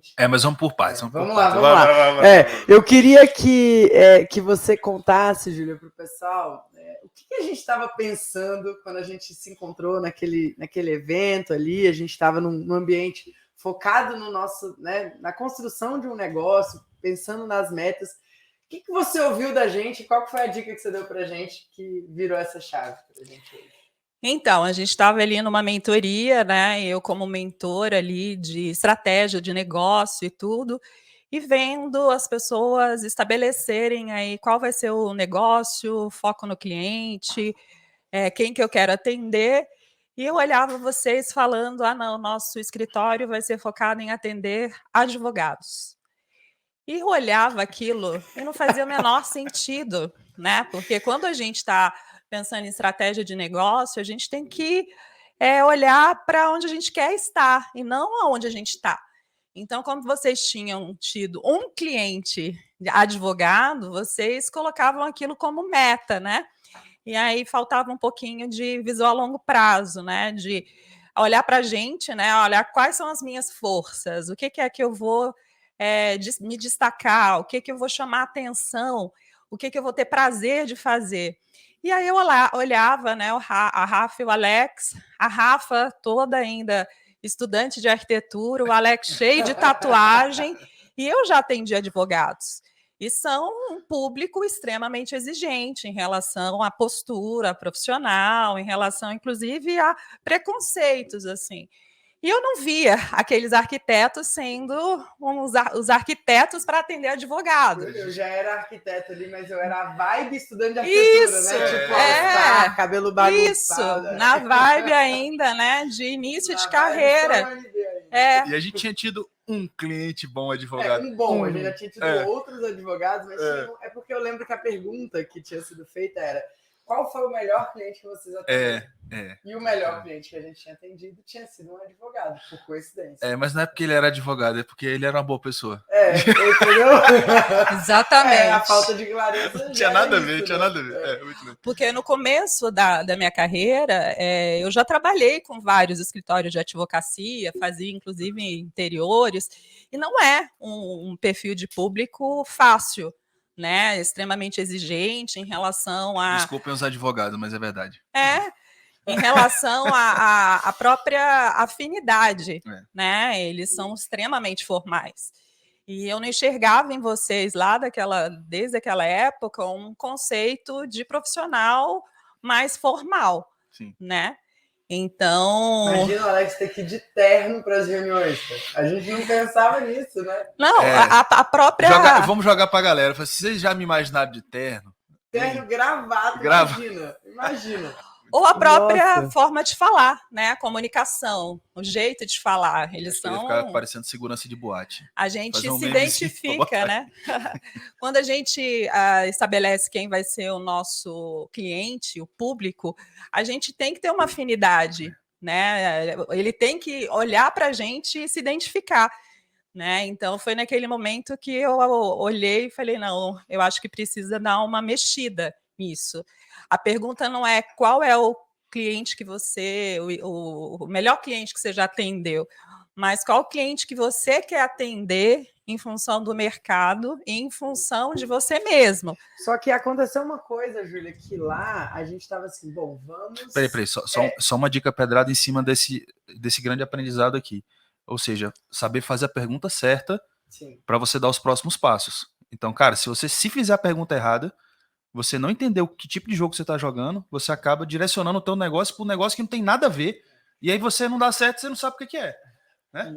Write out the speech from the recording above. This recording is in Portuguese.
gente. Mas vamos por partes. Vamos lá. Eu queria que você contasse, Júlia, para o pessoal o que a gente estava pensando quando a gente se encontrou naquele evento ali. A gente estava num ambiente focado no nosso, né, na construção de um negócio, pensando nas metas. O que você ouviu da gente? Qual foi a dica que você deu para a gente que virou essa chave para a gente hoje? Então, a gente estava ali numa mentoria, né? Eu como mentora ali de estratégia de negócio e tudo, e vendo as pessoas estabelecerem aí qual vai ser o negócio, foco no cliente, quem que eu quero atender. E eu olhava vocês falando, não, nosso escritório vai ser focado em atender advogados. E eu olhava aquilo e não fazia o menor sentido, né? Porque quando a gente está pensando em estratégia de negócio, a gente tem que olhar para onde a gente quer estar e não aonde a gente está. Então, como vocês tinham tido um cliente advogado, vocês colocavam aquilo como meta, né? E aí faltava um pouquinho de visão a longo prazo, né? De olhar para a gente, né? Olhar quais são as minhas forças, o que é que eu vou me destacar, o que eu vou chamar atenção, o que eu vou ter prazer de fazer. E aí eu olhava, né, a Rafa e o Alex, a Rafa toda ainda estudante de arquitetura, o Alex cheio de tatuagem, e eu já atendi advogados. E são um público extremamente exigente em relação à postura profissional, em relação, inclusive, a preconceitos, assim. E eu não via aqueles arquitetos sendo os arquitetos para atender advogado. Eu já era arquiteto ali, mas eu era a vibe estudante de arquitetura, isso, né? Tipo, all-star, cabelo bagunçado. Isso, na vibe ainda, né? De início de carreira. E a gente tinha tido um cliente bom advogado. A gente já tinha tido outros advogados, mas é porque eu lembro que a pergunta que tinha sido feita era: qual foi o melhor cliente que vocês atenderam? E o melhor cliente que a gente tinha atendido tinha sido um advogado, por coincidência. Mas não é porque ele era advogado, é porque ele era uma boa pessoa. Entendeu? Exatamente. A falta de clareza. Tinha nada a ver. Muito bem. Porque no começo da minha carreira, eu já trabalhei com vários escritórios de advocacia, fazia inclusive interiores, e não é um perfil de público fácil, né? Extremamente exigente em relação a... Desculpem os advogados, mas é verdade. Em relação à própria afinidade, né? Eles são extremamente formais. E eu não enxergava em vocês lá desde aquela época um conceito de profissional mais formal, né? Então... Imagina o Alex ter que ir de terno para as reuniões. A gente não pensava nisso, né? Não, a própria... Vamos jogar para a galera. Vocês já me imaginaram de terno? Terno gravado, imagina. Ou a própria forma de falar, né? A comunicação, o jeito de falar. Eles são... Ficar parecendo segurança de boate. A gente se identifica, né? Quando a gente estabelece quem vai ser o nosso cliente, o público, a gente tem que ter uma afinidade, né? Ele tem que olhar para a gente e se identificar, né? Então, foi naquele momento que eu olhei e falei, não, eu acho que precisa dar uma mexida nisso. A pergunta não é qual é o cliente que você, o melhor cliente que você já atendeu, mas qual cliente que você quer atender em função do mercado e em função de você mesmo. Só que aconteceu uma coisa, Júlia, que lá a gente estava assim, bom, vamos... Peraí, só uma dica pedrada em cima desse grande aprendizado aqui. Ou seja, saber fazer a pergunta certa para você dar os próximos passos. Então, cara, se você fizer a pergunta errada, você não entendeu que tipo de jogo você está jogando, você acaba direcionando o teu negócio para um negócio que não tem nada a ver, e aí você não dá certo, você não sabe o que é. Né?